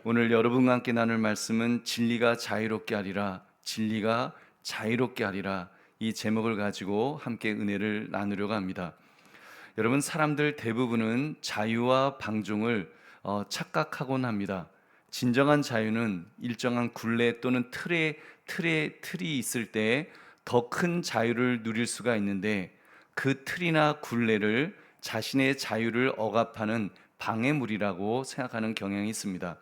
오늘 여러분과 함께 나눌 말씀은 진리가 자유롭게 하리라, 진리가 자유롭게 하리라, 이 제목을 가지고 함께 은혜를 나누려고 합니다. 여러분, 사람들 대부분은 자유와 방종을 착각하곤 합니다. 진정한 자유는 일정한 굴레 또는 틀이 있을 때 더 큰 자유를 누릴 수가 있는데, 그 틀이나 굴레를 자신의 자유를 억압하는 방해물이라고 생각하는 경향이 있습니다.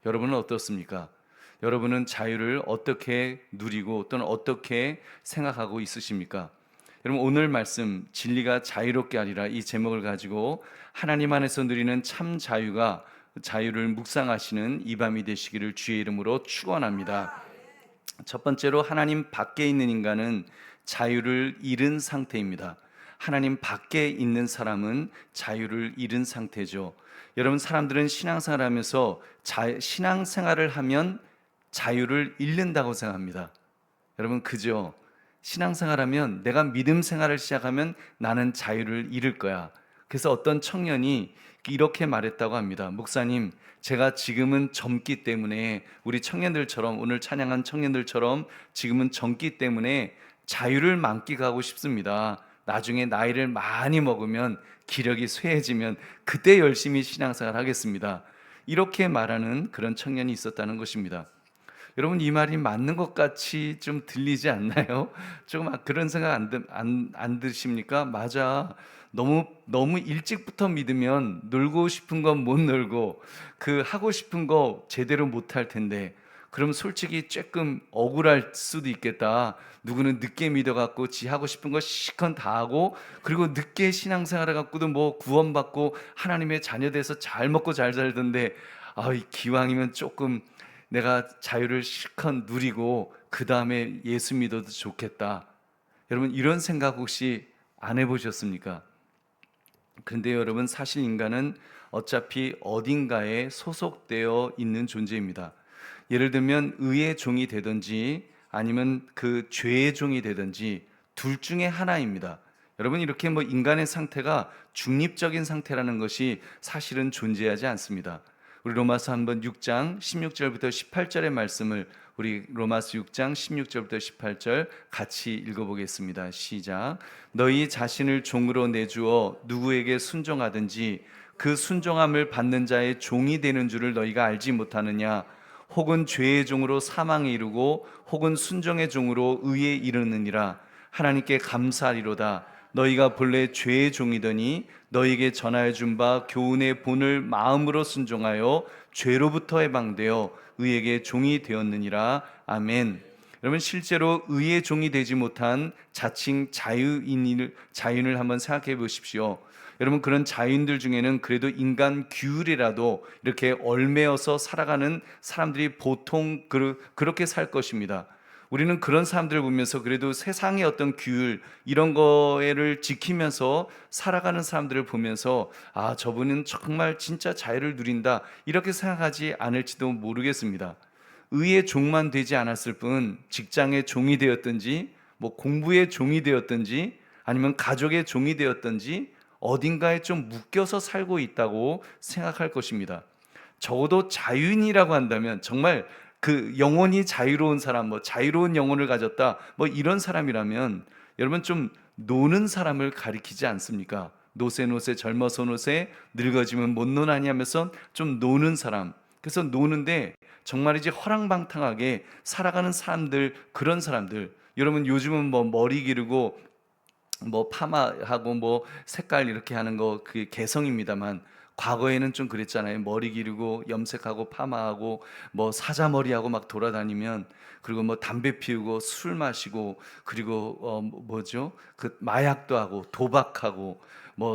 여러분은 어떻습니까? 여러분은 자유를 어떻게 누리고 또는 어떻게 생각하고 있으십니까? 여러분, 오늘 말씀 진리가 자유롭게 하리라, 이 제목을 가지고 하나님 안에서 누리는 참 자유를 묵상하시는 이 밤이 되시기를 주의 이름으로 축원합니다. 첫 번째로, 하나님 밖에 있는 인간은 자유를 잃은 상태입니다. 하나님 밖에 있는 사람은 자유를 잃은 상태죠. 여러분, 사람들은 신앙생활을 하면 자유를 잃는다고 생각합니다. 여러분, 그죠? 신앙생활하면, 내가 믿음 생활을 시작하면 나는 자유를 잃을 거야. 그래서 어떤 청년이 이렇게 말했다고 합니다. 목사님, 제가 지금은 젊기 때문에, 우리 청년들처럼, 오늘 찬양한 청년들처럼 지금은 젊기 때문에 자유를 만끽하고 싶습니다. 나중에 나이를 많이 먹으면, 기력이 쇠해지면 그때 열심히 신앙생활 하겠습니다. 이렇게 말하는 그런 청년이 있었다는 것입니다. 여러분, 이 말이 맞는 것 같이 좀 들리지 않나요? 조금 그런 생각 안 드십니까? 맞아. 너무 일찍부터 믿으면 놀고 싶은 건 못 놀고, 그 하고 싶은 거 제대로 못 할 텐데, 그럼 솔직히 조금 억울할 수도 있겠다. 누구는 늦게 믿어갖고 지 하고 싶은 거 실컷 다 하고, 그리고 늦게 신앙생활 해갖고도 뭐 구원받고 하나님의 자녀 돼서 잘 먹고 잘 살던데, 기왕이면 조금 내가 자유를 실컷 누리고 그 다음에 예수 믿어도 좋겠다. 여러분, 이런 생각 혹시 안 해보셨습니까? 그런데 여러분, 사실 인간은 어차피 어딘가에 소속되어 있는 존재입니다. 예를 들면 의의 종이 되든지 아니면 그 죄의 종이 되든지 둘 중에 하나입니다. 여러분, 이렇게 인간의 상태가 중립적인 상태라는 것이 사실은 존재하지 않습니다. 우리 로마서 한번 6장 16절부터 18절의 말씀을, 우리 로마서 6장 16절부터 18절 같이 읽어보겠습니다. 시작. 너희 자신을 종으로 내주어 누구에게 순종하든지 그 순종함을 받는 자의 종이 되는 줄을 너희가 알지 못하느냐? 혹은 죄의 종으로 사망에 이르고 혹은 순종의 종으로 의에 이르느니라. 하나님께 감사하리로다. 너희가 본래 죄의 종이더니 너희에게 전하여 준 바 교훈의 본을 마음으로 순종하여 죄로부터 해방되어 의에게 종이 되었느니라. 아멘. 여러분, 실제로 의의 종이 되지 못한 자칭 자유인을 한번 생각해 보십시오. 여러분, 그런 자유인들 중에는 그래도 인간 규율이라도 이렇게 얽매여서 살아가는 사람들이 보통 그렇게 살 것입니다. 우리는 그런 사람들을 보면서 그래도 세상의 어떤 규율, 이런 거를 지키면서 살아가는 사람들을 보면서, 저분은 정말 진짜 자유를 누린다, 이렇게 생각하지 않을지도 모르겠습니다. 의의 종만 되지 않았을 뿐, 직장의 종이 되었든지 공부의 종이 되었든지 아니면 가족의 종이 되었든지 어딘가에 좀 묶여서 살고 있다고 생각할 것입니다. 적어도 자유인이라고 한다면, 정말 그 영혼이 자유로운 사람, 자유로운 영혼을 가졌다, 이런 사람이라면, 여러분, 좀 노는 사람을 가리키지 않습니까? 노세 젊어서 노세, 늙어지면 못 노나니 하면서 좀 노는 사람. 그래서 노는데 정말이지 허랑방탕하게 살아가는 사람들, 그런 사람들. 여러분, 요즘은 머리 기르고 파마하고 색깔 이렇게 하는 거, 그게 개성입니다만, 과거에는 좀 그랬잖아요. 머리 기르고 염색하고 파마하고 사자머리하고 막 돌아다니면, 그리고 담배 피우고 술 마시고, 그리고 뭐죠? 그 마약도 하고 도박하고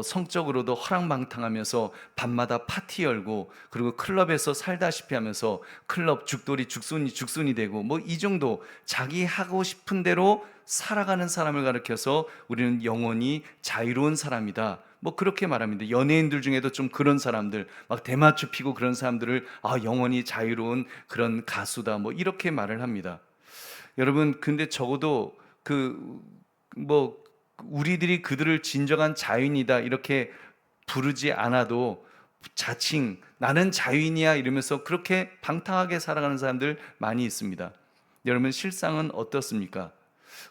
성적으로도 허랑방탕하면서 밤마다 파티 열고, 그리고 클럽에서 살다시피 하면서 클럽 죽순이 되고, 이 정도 자기 하고 싶은 대로 살아가는 사람을 가리켜서 우리는 영원히 자유로운 사람이다, 그렇게 말합니다. 연예인들 중에도 좀 그런 사람들, 막 대마초 피고 그런 사람들을 영원히 자유로운 그런 가수다, 이렇게 말을 합니다. 여러분, 근데 적어도 우리들이 그들을 진정한 자유인이다 이렇게 부르지 않아도 자칭 나는 자유인이야 이러면서 그렇게 방탕하게 살아가는 사람들 많이 있습니다. 여러분 실상은 어떻습니까?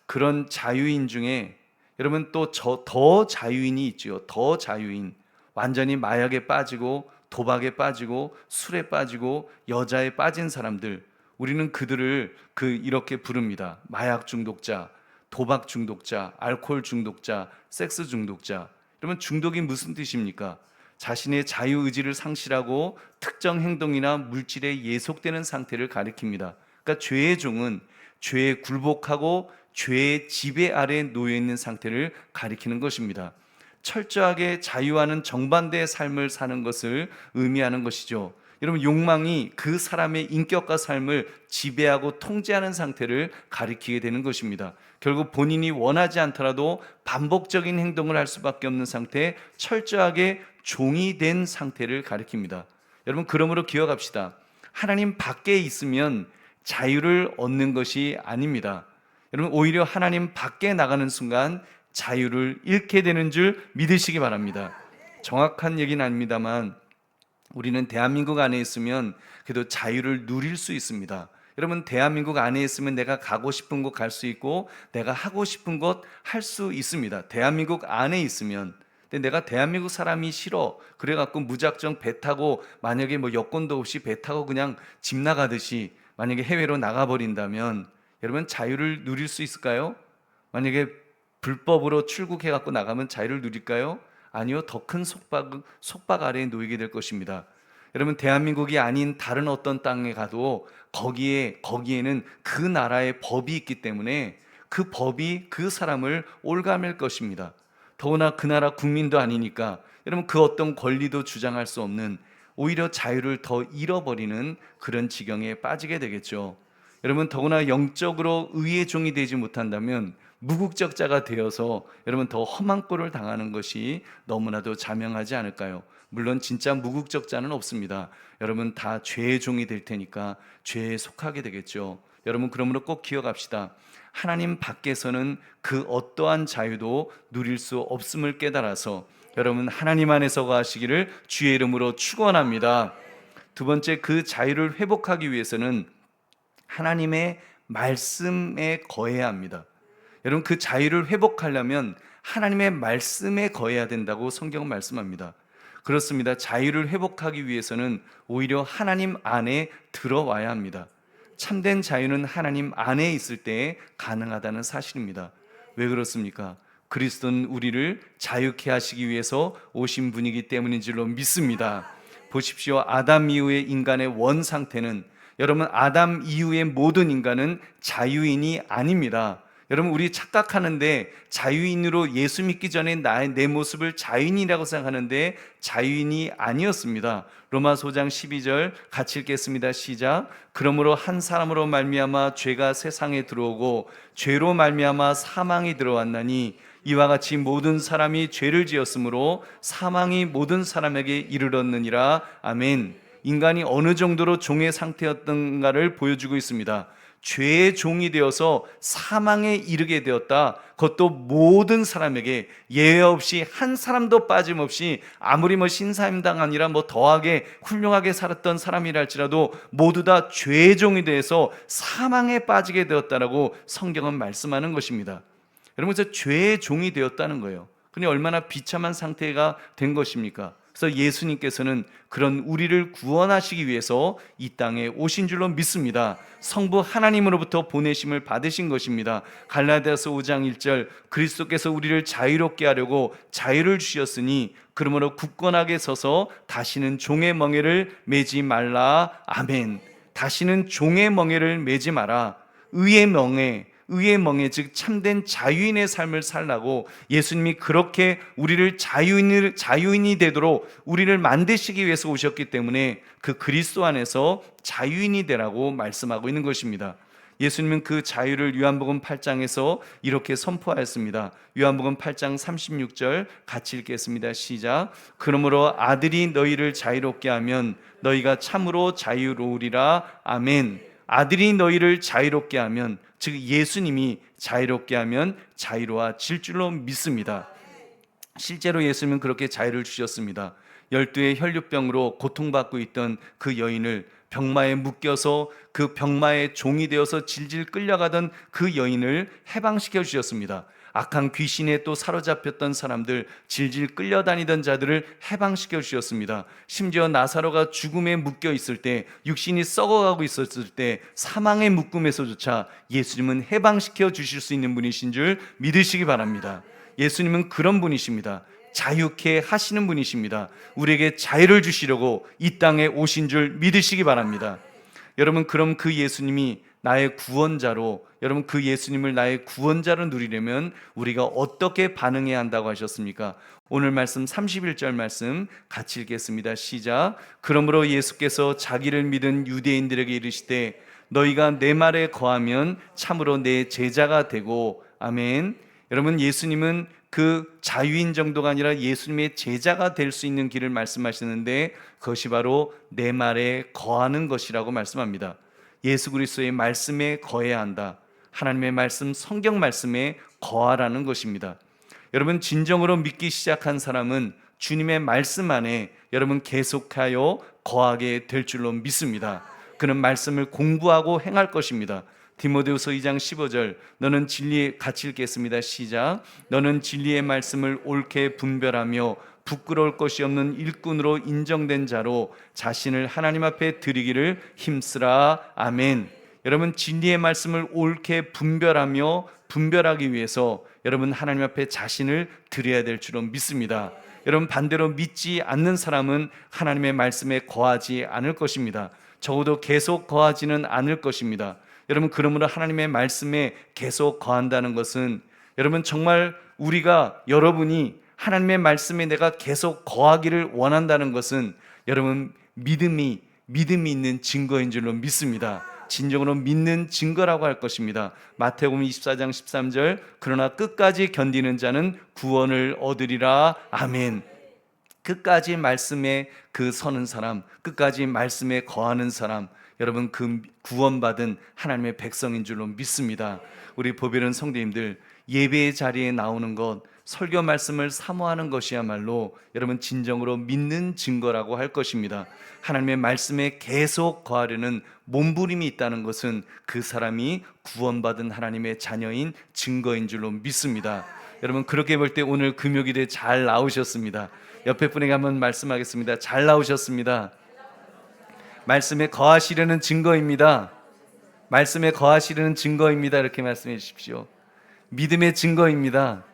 그런 자유인 중에 여러분 또 더 자유인이 있죠. 더 자유인. 완전히 마약에 빠지고 도박에 빠지고 술에 빠지고 여자에 빠진 사람들, 우리는 그들을 이렇게 부릅니다. 마약 중독자, 도박 중독자, 알코올 중독자, 섹스 중독자. 그러면 중독이 무슨 뜻입니까? 자신의 자유의지를 상실하고 특정 행동이나 물질에 예속되는 상태를 가리킵니다. 그러니까 죄의 종은 죄에 굴복하고 죄의 지배 아래에 놓여 있는 상태를 가리키는 것입니다. 철저하게 자유와는 정반대의 삶을 사는 것을 의미하는 것이죠. 여러분, 욕망이 그 사람의 인격과 삶을 지배하고 통제하는 상태를 가리키게 되는 것입니다. 결국 본인이 원하지 않더라도 반복적인 행동을 할 수밖에 없는 상태, 철저하게 종이 된 상태를 가리킵니다. 여러분, 그러므로 기억합시다. 하나님 밖에 있으면 자유를 얻는 것이 아닙니다. 여러분, 오히려 하나님 밖에 나가는 순간 자유를 잃게 되는 줄 믿으시기 바랍니다. 정확한 얘기는 아닙니다만 우리는 대한민국 안에 있으면 그래도 자유를 누릴 수 있습니다. 여러분, 대한민국 안에 있으면 내가 가고 싶은 곳 갈 수 있고 내가 하고 싶은 것 할 수 있습니다. 대한민국 안에 있으면. 근데 내가 대한민국 사람이 싫어 그래갖고 무작정 배 타고, 만약에 뭐 여권도 없이 배 타고 그냥 집 나가듯이 만약에 해외로 나가버린다면 여러분, 자유를 누릴 수 있을까요? 만약에 불법으로 출국해갖고 나가면 자유를 누릴까요? 아니요, 더 큰 속박 아래에 놓이게 될 것입니다. 여러분, 대한민국이 아닌 다른 어떤 땅에 가도 거기에는 그 나라의 법이 있기 때문에 그 법이 그 사람을 올가맬 것입니다. 더구나 그 나라 국민도 아니니까 여러분, 그 어떤 권리도 주장할 수 없는, 오히려 자유를 더 잃어버리는 그런 지경에 빠지게 되겠죠. 여러분, 더구나 영적으로 의의 종이 되지 못한다면 무국적자가 되어서 여러분 더 험한 꼴을 당하는 것이 너무나도 자명하지 않을까요? 물론 진짜 무국적자는 없습니다. 여러분 다 죄의 종이 될 테니까 죄에 속하게 되겠죠. 여러분, 그러므로 꼭 기억합시다. 하나님 밖에서는 그 어떠한 자유도 누릴 수 없음을 깨달아서 여러분 하나님 안에서 거하시기를 주의 이름으로 축원합니다. 두 번째, 그 자유를 회복하기 위해서는 하나님의 말씀에 거해야 합니다. 여러분, 그 자유를 회복하려면 하나님의 말씀에 거해야 된다고 성경은 말씀합니다. 그렇습니다. 자유를 회복하기 위해서는 오히려 하나님 안에 들어와야 합니다. 참된 자유는 하나님 안에 있을 때 가능하다는 사실입니다. 왜 그렇습니까? 그리스도는 우리를 자유케 하시기 위해서 오신 분이기 때문인 줄로 믿습니다. 보십시오. 아담 이후의 인간의 원 상태는, 여러분, 아담 이후의 모든 인간은 자유인이 아닙니다. 여러분, 우리 착각하는데 자유인으로 예수 믿기 전에 내 모습을 자유인이라고 생각하는데 자유인이 아니었습니다. 로마서 5장 12절 같이 읽겠습니다. 시작. 그러므로 한 사람으로 말미암아 죄가 세상에 들어오고 죄로 말미암아 사망이 들어왔나니 이와 같이 모든 사람이 죄를 지었으므로 사망이 모든 사람에게 이르렀느니라. 아멘. 인간이 어느 정도로 종의 상태였던가를 보여주고 있습니다. 죄의 종이 되어서 사망에 이르게 되었다. 그것도 모든 사람에게 예외 없이 한 사람도 빠짐없이, 아무리 신사임당 아니라 더하게 훌륭하게 살았던 사람이라 할지라도 모두 다 죄의 종이 되어서 사망에 빠지게 되었다라고 성경은 말씀하는 것입니다. 여러분, 그래서 죄의 종이 되었다는 거예요. 근데 얼마나 비참한 상태가 된 것입니까? 그래서 예수님께서는 그런 우리를 구원하시기 위해서 이 땅에 오신 줄로 믿습니다. 성부 하나님으로부터 보내심을 받으신 것입니다. 갈라디아서 5장 1절, 그리스도께서 우리를 자유롭게 하려고 자유를 주셨으니 그러므로 굳건하게 서서 다시는 종의 멍에를 매지 말라. 아멘. 다시는 종의 멍에를 매지 마라. 의의 멍에, 즉 참된 자유인의 삶을 살라고 예수님이 그렇게 우리를 자유인이 되도록 우리를 만드시기 위해서 오셨기 때문에 그 그리스도 안에서 자유인이 되라고 말씀하고 있는 것입니다. 예수님은 그 자유를 요한복음 8장에서 이렇게 선포하였습니다. 요한복음 8장 36절 같이 읽겠습니다. 시작. 그러므로 아들이 너희를 자유롭게 하면 너희가 참으로 자유로우리라. 아멘. 아들이 너희를 자유롭게 하면, 즉 예수님이 자유롭게 하면 자유로워질 줄로 믿습니다. 실제로 예수님은 그렇게 자유를 주셨습니다. 12의 혈류병으로 고통받고 있던 그 여인을, 병마에 묶여서 그 병마의 종이 되어서 질질 끌려가던 그 여인을 해방시켜 주셨습니다. 악한 귀신에 또 사로잡혔던 사람들, 질질 끌려다니던 자들을 해방시켜 주셨습니다. 심지어 나사로가 죽음에 묶여 있을 때, 육신이 썩어가고 있었을 때 사망의 묶음에서조차 예수님은 해방시켜 주실 수 있는 분이신 줄 믿으시기 바랍니다. 예수님은 그런 분이십니다. 자유케 하시는 분이십니다. 우리에게 자유를 주시려고 이 땅에 오신 줄 믿으시기 바랍니다. 여러분, 그럼 그 예수님이 나의 구원자로, 여러분 그 예수님을 나의 구원자로 누리려면 우리가 어떻게 반응해야 한다고 하셨습니까? 오늘 말씀 31절 말씀 같이 읽겠습니다. 시작. 그러므로 예수께서 자기를 믿은 유대인들에게 이르시되 너희가 내 말에 거하면 참으로 내 제자가 되고. 아멘. 여러분, 예수님은 그 자유인 정도가 아니라 예수님의 제자가 될 수 있는 길을 말씀하시는데 그것이 바로 내 말에 거하는 것이라고 말씀합니다. 예수 그리스도의 말씀에 거해야 한다. 하나님의 말씀, 성경 말씀에 거하라는 것입니다. 여러분, 진정으로 믿기 시작한 사람은 주님의 말씀 안에 여러분 계속하여 거하게 될 줄로 믿습니다. 그는 말씀을 공부하고 행할 것입니다. 디모데후서 2장 15절, 너는 진리에, 같이 읽겠습니다. 시작. 너는 진리의 말씀을 옳게 분별하며 부끄러울 것이 없는 일꾼으로 인정된 자로 자신을 하나님 앞에 드리기를 힘쓰라. 아멘. 여러분, 진리의 말씀을 옳게 분별하기 위해서 여러분 하나님 앞에 자신을 드려야 될 줄로 믿습니다. 여러분, 반대로 믿지 않는 사람은 하나님의 말씀에 거하지 않을 것입니다. 적어도 계속 거하지는 않을 것입니다. 여러분, 그러므로 하나님의 말씀에 계속 거한다는 것은 여러분 정말 여러분이 하나님의 말씀에 내가 계속 거하기를 원한다는 것은 여러분 믿음이 있는 증거인 줄로 믿습니다. 진정으로 믿는 증거라고 할 것입니다. 마태복음 24장 13절, 그러나 끝까지 견디는 자는 구원을 얻으리라. 아멘. 끝까지 말씀에 서는 사람, 끝까지 말씀에 거하는 사람, 여러분 그 구원받은 하나님의 백성인 줄로 믿습니다. 우리 보배로운 성도님들, 예배의 자리에 나오는 것, 설교 말씀을 사모하는 것이야말로 여러분 진정으로 믿는 증거라고 할 것입니다. 하나님의 말씀에 계속 거하려는 몸부림이 있다는 것은 그 사람이 구원받은 하나님의 자녀인 증거인 줄로 믿습니다. 여러분, 그렇게 볼 때 오늘 금요일에 잘 나오셨습니다. 옆에 분에게 한번 말씀하겠습니다. 잘 나오셨습니다. 말씀에 거하시려는 증거입니다. 말씀에 거하시려는 증거입니다. 이렇게 말씀해 주십시오. 믿음의 증거입니다.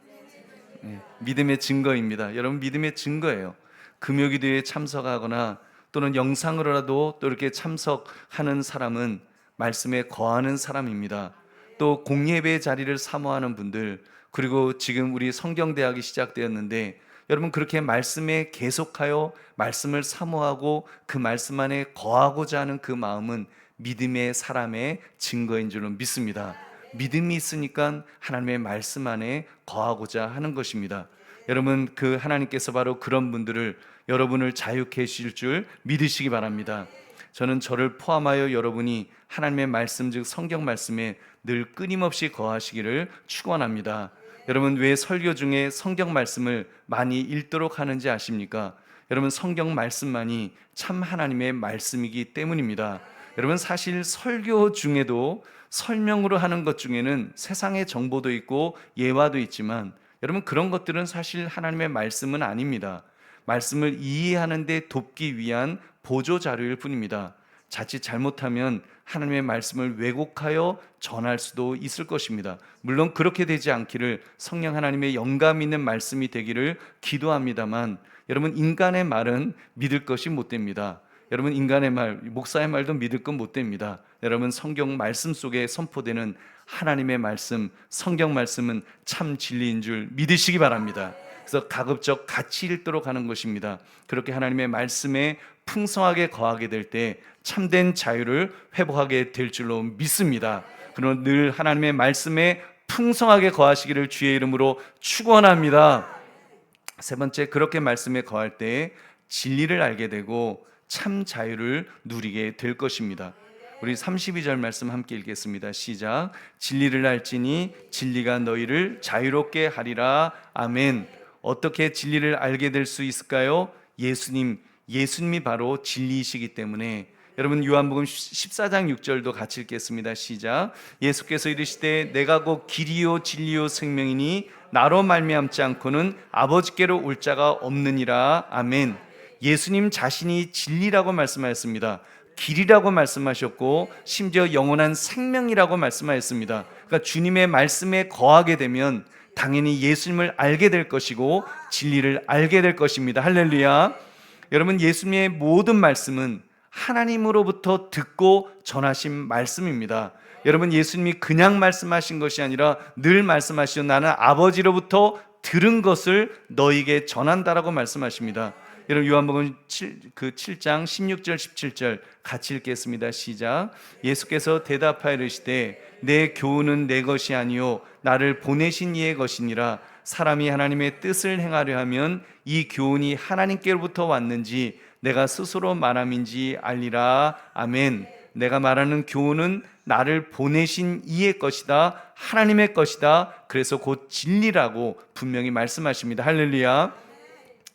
네, 믿음의 증거입니다. 여러분, 믿음의 증거예요. 금요기도에 참석하거나 또는 영상으로라도 또 이렇게 참석하는 사람은 말씀에 거하는 사람입니다. 또 공예배의 자리를 사모하는 분들, 그리고 지금 우리 성경대학이 시작되었는데 여러분 그렇게 말씀에 계속하여 말씀을 사모하고 그 말씀 안에 거하고자 하는 그 마음은 믿음의 사람의 증거인 줄로 믿습니다. 믿음이 있으니까 하나님의 말씀 안에 거하고자 하는 것입니다. 여러분, 그 하나님께서 바로 그런 분들을, 여러분을 자유케 해주실 줄 믿으시기 바랍니다. 저는 저를 포함하여 여러분이 하나님의 말씀, 즉 성경 말씀에 늘 끊임없이 거하시기를 축원합니다. 여러분, 왜 설교 중에 성경 말씀을 많이 읽도록 하는지 아십니까? 여러분, 성경 말씀만이 참 하나님의 말씀이기 때문입니다. 여러분, 사실 설교 중에도 설명으로 하는 것 중에는 세상의 정보도 있고 예화도 있지만 여러분 그런 것들은 사실 하나님의 말씀은 아닙니다. 말씀을 이해하는 데 돕기 위한 보조 자료일 뿐입니다. 자칫 잘못하면 하나님의 말씀을 왜곡하여 전할 수도 있을 것입니다. 물론 그렇게 되지 않기를 성령 하나님의 영감 있는 말씀이 되기를 기도합니다만 여러분, 인간의 말은 믿을 것이 못 됩니다. 여러분, 인간의 말, 목사의 말도 믿을 건 못 됩니다. 여러분, 성경 말씀 속에 선포되는 하나님의 말씀, 성경 말씀은 참 진리인 줄 믿으시기 바랍니다. 그래서 가급적 같이 읽도록 하는 것입니다. 그렇게 하나님의 말씀에 풍성하게 거하게 될 때 참된 자유를 회복하게 될 줄로 믿습니다. 그러나 늘 하나님의 말씀에 풍성하게 거하시기를 주의 이름으로 축원합니다. 세 번째, 그렇게 말씀에 거할 때 진리를 알게 되고 참 자유를 누리게 될 것입니다. 우리 32절 말씀 함께 읽겠습니다. 시작. 진리를 알지니 진리가 너희를 자유롭게 하리라. 아멘. 어떻게 진리를 알게 될 수 있을까요? 예수님이 바로 진리이시기 때문에 여러분 요한복음 14장 6절도 같이 읽겠습니다. 시작. 예수께서 이르시되 내가 곧 길이요 진리요 생명이니 나로 말미암지 않고는 아버지께로 올 자가 없느니라. 아멘. 예수님 자신이 진리라고 말씀하였습니다. 길이라고 말씀하셨고 심지어 영원한 생명이라고 말씀하였습니다. 그러니까 주님의 말씀에 거하게 되면 당연히 예수님을 알게 될 것이고 진리를 알게 될 것입니다. 할렐루야. 여러분 예수님의 모든 말씀은 하나님으로부터 듣고 전하신 말씀입니다. 여러분 예수님이 그냥 말씀하신 것이 아니라 늘 말씀하시죠. 나는 아버지로부터 들은 것을 너에게 전한다라고 말씀하십니다. 여러분 요한복음 7장 16절 17절 같이 읽겠습니다. 시작. 예수께서 대답하여 이르시되 내 교훈은 내 것이 아니요 나를 보내신 이의 것이니라. 사람이 하나님의 뜻을 행하려 하면 이 교훈이 하나님께로부터 왔는지 내가 스스로 말함인지 알리라. 아멘. 내가 말하는 교훈은 나를 보내신 이의 것이다, 하나님의 것이다. 그래서 곧 진리라고 분명히 말씀하십니다. 할렐루야.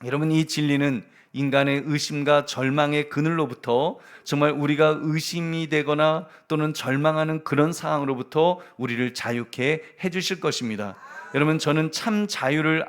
여러분 이 진리는 인간의 의심과 절망의 그늘로부터 정말 우리가 의심이 되거나 또는 절망하는 그런 상황으로부터 우리를 자유케 해주실 것입니다. 여러분 저는 참 자유를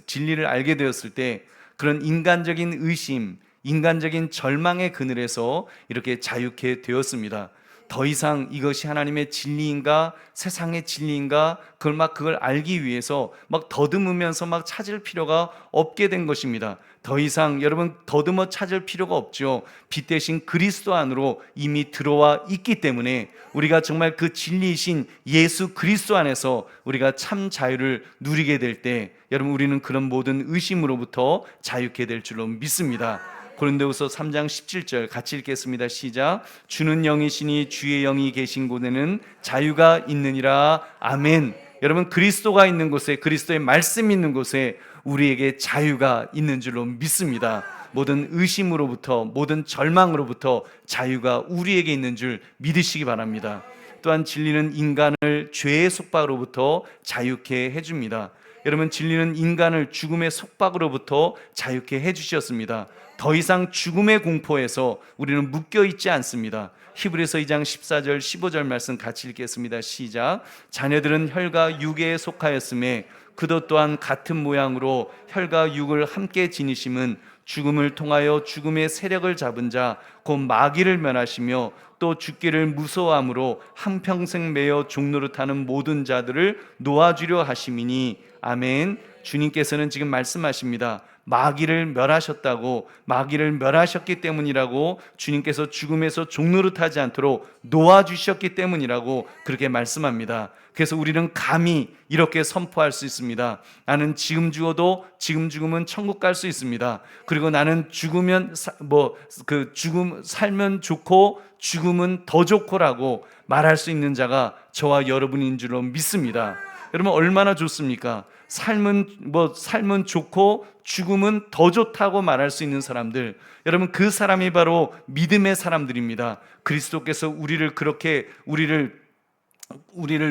진리를 알게 되었을 때 그런 인간적인 의심, 인간적인 절망의 그늘에서 이렇게 자유케 되었습니다. 더 이상 이것이 하나님의 진리인가 세상의 진리인가 그걸 알기 위해서 더듬으면서 찾을 필요가 없게 된 것입니다. 더 이상 여러분 더듬어 찾을 필요가 없죠. 빛 대신 그리스도 안으로 이미 들어와 있기 때문에 우리가 정말 그 진리이신 예수 그리스도 안에서 우리가 참 자유를 누리게 될 때 여러분 우리는 그런 모든 의심으로부터 자유케 될 줄로 믿습니다. 고린도후서 3장 17절 같이 읽겠습니다. 시작. 주는 영이시니 주의 영이 계신 곳에는 자유가 있느니라. 아멘. 여러분 그리스도가 있는 곳에 그리스도의 말씀이 있는 곳에 우리에게 자유가 있는 줄로 믿습니다. 모든 의심으로부터 모든 절망으로부터 자유가 우리에게 있는 줄 믿으시기 바랍니다. 또한 진리는 인간을 죄의 속박으로부터 자유케 해줍니다. 여러분 진리는 인간을 죽음의 속박으로부터 자유케 해주셨습니다. 더 이상 죽음의 공포에서 우리는 묶여있지 않습니다. 히브리서 2장 14절 15절 말씀 같이 읽겠습니다. 시작. 자녀들은 혈과 육에 속하였음에 그도 또한 같은 모양으로 혈과 육을 함께 지니심은 죽음을 통하여 죽음의 세력을 잡은 자 곧 마귀를 면하시며 또 죽기를 무서워함으로 한평생 매여 종노릇하는 모든 자들을 놓아주려 하심이니. 아멘. 주님께서는 지금 말씀하십니다. 마귀를 멸하셨다고, 마귀를 멸하셨기 때문이라고, 주님께서 죽음에서 종노릇하지 않도록 놓아주셨기 때문이라고 그렇게 말씀합니다. 그래서 우리는 감히 이렇게 선포할 수 있습니다. 나는 지금 죽어도 지금 죽으면 천국 갈 수 있습니다. 그리고 나는 살면 좋고 죽음은 더 좋고라고 말할 수 있는 자가 저와 여러분인 줄로 믿습니다. 여러분 얼마나 좋습니까? 삶은 좋고 죽음은 더 좋다고 말할 수 있는 사람들, 여러분 그 사람이 바로 믿음의 사람들입니다. 그리스도께서 우리를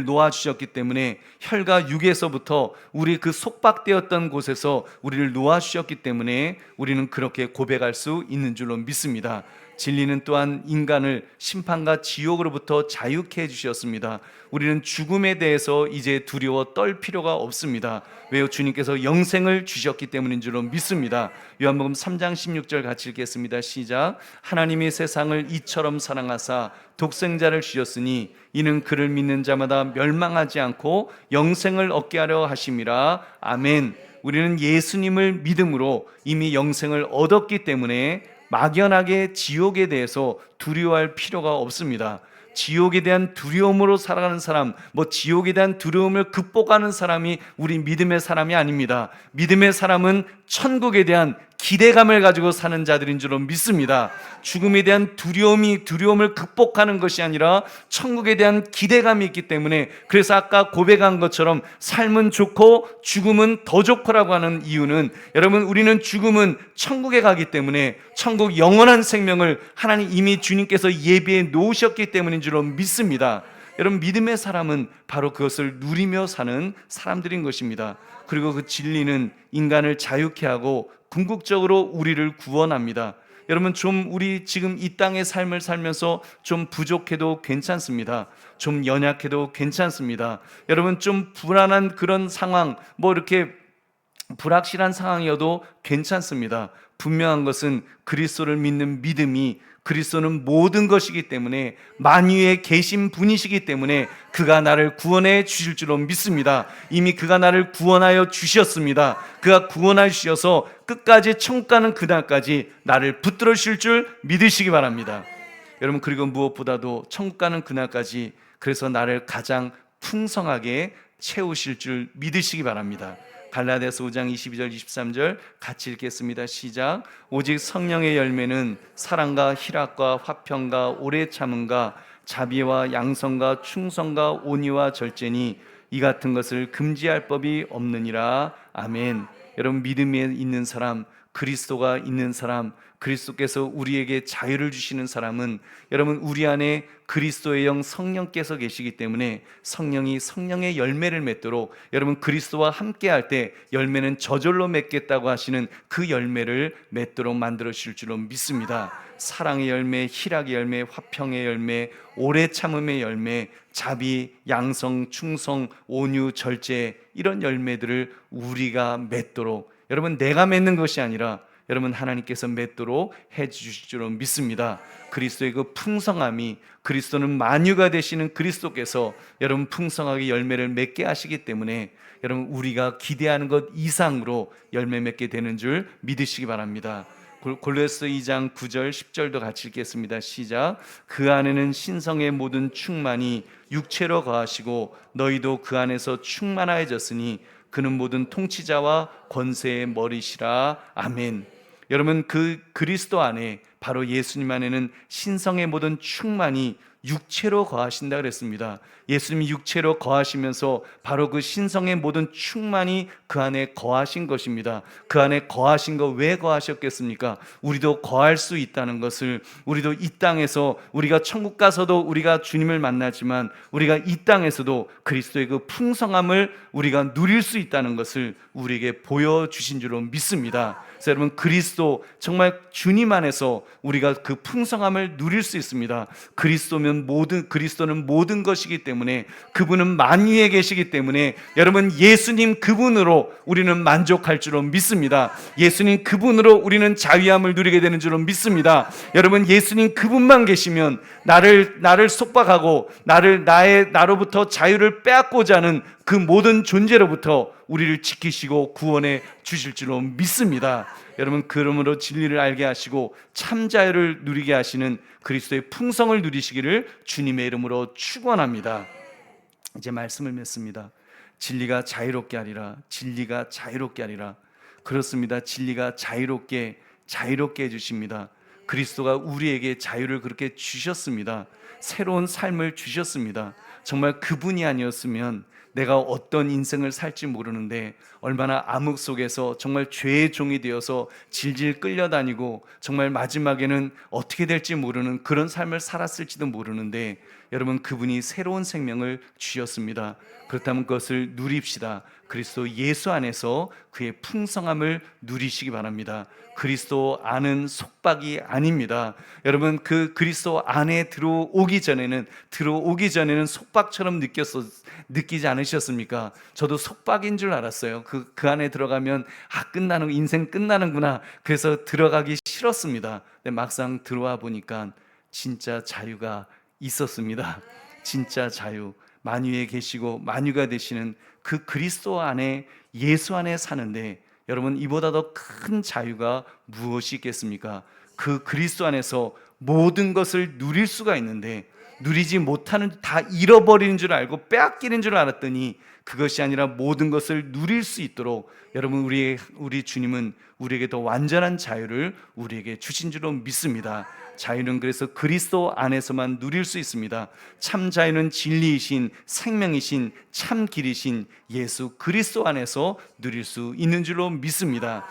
놓아주셨기 때문에 혈과 육에서부터 우리 그 속박되었던 곳에서 우리를 놓아주셨기 때문에 우리는 그렇게 고백할 수 있는 줄로 믿습니다. 진리는 또한 인간을 심판과 지옥으로부터 자유케 해주셨습니다. 우리는 죽음에 대해서 이제 두려워 떨 필요가 없습니다. 왜요? 주님께서 영생을 주셨기 때문인 줄로 믿습니다. 요한복음 3장 16절 같이 읽겠습니다. 시작. 하나님이 세상을 이처럼 사랑하사 독생자를 주셨으니 이는 그를 믿는 자마다 멸망하지 않고 영생을 얻게 하려 하심이라. 아멘. 우리는 예수님을 믿음으로 이미 영생을 얻었기 때문에 막연하게 지옥에 대해서 두려워할 필요가 없습니다. 지옥에 대한 두려움으로 살아가는 사람, 지옥에 대한 두려움을 극복하는 사람이 우리 믿음의 사람이 아닙니다. 믿음의 사람은 천국에 대한 기대감을 가지고 사는 자들인 줄로 믿습니다. 죽음에 대한 두려움을 극복하는 것이 아니라 천국에 대한 기대감이 있기 때문에, 그래서 아까 고백한 것처럼 삶은 좋고 죽음은 더 좋고라고 하는 이유는, 여러분 우리는 죽음은 천국에 가기 때문에 천국 영원한 생명을 하나님 이미 주님께서 예비해 놓으셨기 때문인 줄로 믿습니다. 여러분, 믿음의 사람은 바로 그것을 누리며 사는 사람들인 것입니다. 그리고 그 진리는 인간을 자유케 하고 궁극적으로 우리를 구원합니다. 여러분, 좀 우리 지금 이 땅의 삶을 살면서 좀 부족해도 괜찮습니다. 좀 연약해도 괜찮습니다. 여러분, 좀 불안한 그런 상황, 이렇게 불확실한 상황이어도 괜찮습니다. 분명한 것은 그리스도를 믿는 믿음이, 그리스도는 모든 것이기 때문에, 만유에 계신 분이시기 때문에 그가 나를 구원해 주실 줄로 믿습니다. 이미 그가 나를 구원하여 주셨습니다. 그가 구원하여 주셔서 끝까지 천국 가는 그날까지 나를 붙들어 주실 줄 믿으시기 바랍니다. 여러분, 그리고 무엇보다도 천국 가는 그날까지 그래서 나를 가장 풍성하게 채우실 줄 믿으시기 바랍니다. 갈라디아서 5장 22절 23절 같이 읽겠습니다. 시작. 오직 성령의 열매는 사랑과 희락과 화평과 오래 참음과 자비와 양성과 충성과 온유와 절제니 이 같은 것을 금지할 법이 없느니라. 아멘. 여러분, 믿음에 있는 사람, 그리스도가 있는 사람, 그리스도께서 우리에게 자유를 주시는 사람은, 여러분, 우리 안에 그리스도의 영 성령께서 계시기 때문에 성령이 성령의 열매를 맺도록, 여러분, 그리스도와 함께 할 때 열매는 저절로 맺겠다고 하시는 그 열매를 맺도록 만들어 주실 줄로 믿습니다. 사랑의 열매, 희락의 열매, 화평의 열매, 오래 참음의 열매, 자비, 양성, 충성, 온유, 절제, 이런 열매들을 우리가 맺도록, 여러분, 내가 맺는 것이 아니라 여러분, 하나님께서 맺도록 해주실 줄로 믿습니다. 그리스도의 그 풍성함이, 그리스도는 만유가 되시는 그리스도께서 여러분 풍성하게 열매를 맺게 하시기 때문에 여러분, 우리가 기대하는 것 이상으로 열매 맺게 되는 줄 믿으시기 바랍니다. 골로새 2장 9절 10절도 같이 읽겠습니다. 시작. 그 안에는 신성의 모든 충만이 육체로 거하시고 너희도 그 안에서 충만하여졌으니 그는 모든 통치자와 권세의 머리시라. 아멘. 여러분, 그 그리스도 안에, 바로 예수님 안에는 신성의 모든 충만이 육체로 거하신다 그랬습니다. 예수님이 육체로 거하시면서 바로 그 신성의 모든 충만이 그 안에 거하신 것입니다. 그 안에 거하신 거 왜 거하셨겠습니까? 우리도 거할 수 있다는 것을, 우리도 이 땅에서, 우리가 천국 가서도 우리가 주님을 만나지만 우리가 이 땅에서도 그리스도의 그 풍성함을 우리가 누릴 수 있다는 것을 우리에게 보여주신 줄로 믿습니다. 그래서 여러분, 그리스도, 정말 주님 안에서 우리가 그 풍성함을 누릴 수 있습니다. 그리스도는 모든 것이기 때문에, 그분은 만유에 계시기 때문에 여러분, 예수님 그분으로 우리는 만족할 줄로 믿습니다. 예수님 그분으로 우리는 자유함을 누리게 되는 줄로 믿습니다. 여러분, 예수님 그분만 계시면 나를 속박하고 나로부터 자유를 빼앗고자 하는 그 모든 존재로부터 우리를 지키시고 구원해 주실 줄로 믿습니다. 여러분, 그러므로 진리를 알게 하시고 참 자유를 누리게 하시는 그리스도의 풍성을 누리시기를 주님의 이름으로 축원합니다. 이제 말씀을 맺습니다. 진리가 자유롭게 하리라. 진리가 자유롭게 하리라. 그렇습니다. 진리가 자유롭게 해주십니다. 그리스도가 우리에게 자유를 그렇게 주셨습니다. 새로운 삶을 주셨습니다. 정말 그분이 아니었으면 내가 어떤 인생을 살지 모르는데, 얼마나 암흑 속에서 정말 죄의 종이 되어서 질질 끌려다니고 정말 마지막에는 어떻게 될지 모르는 그런 삶을 살았을지도 모르는데, 여러분, 그분이 새로운 생명을 주셨습니다. 그렇다면 그것을 누립시다. 그리스도 예수 안에서 그의 풍성함을 누리시기 바랍니다. 그리스도 안은 속박이 아닙니다. 여러분, 그 그리스도 안에 들어오기 전에는 속박처럼 느끼지 않으셨습니까? 저도 속박인 줄 알았어요. 그 안에 들어가면 인생 끝나는구나. 그래서 들어가기 싫었습니다. 근데 막상 들어와 보니까 진짜 자유가 있었습니다. 진짜 자유, 만유에 계시고 만유가 되시는 그 그리스도 안에, 예수 안에 사는데, 여러분, 이보다 더 큰 자유가 무엇이 있겠습니까? 그 그리스도 안에서 모든 것을 누릴 수가 있는데, 누리지 못하는, 다 잃어버리는 줄 알고 빼앗기는 줄 알았더니 그것이 아니라 모든 것을 누릴 수 있도록, 여러분, 우리 주님은 우리에게 더 완전한 자유를 우리에게 주신 줄로 믿습니다. 자유는 그래서 그리스도 안에서만 누릴 수 있습니다. 참 자유는 진리이신, 생명이신, 참 길이신 예수 그리스도 안에서 누릴 수 있는 줄로 믿습니다.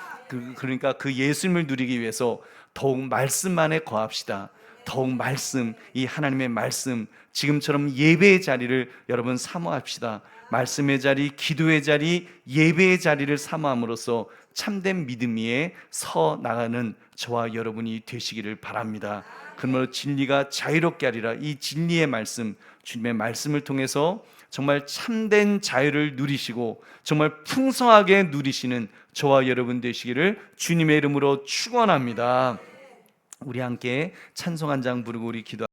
그러니까 그 예수님을 누리기 위해서 더욱 말씀 안에 거합시다. 더욱 말씀, 이 하나님의 말씀, 지금처럼 예배의 자리를 여러분 사모합시다. 말씀의 자리, 기도의 자리, 예배의 자리를 사모함으로써 참된 믿음 위에 서 나가는 저와 여러분이 되시기를 바랍니다. 그러므로 진리가 자유롭게 하리라. 이 진리의 말씀, 주님의 말씀을 통해서 정말 참된 자유를 누리시고 정말 풍성하게 누리시는 저와 여러분 되시기를 주님의 이름으로 축원합니다. 우리 함께 찬송 한 장 부르고 우리 기도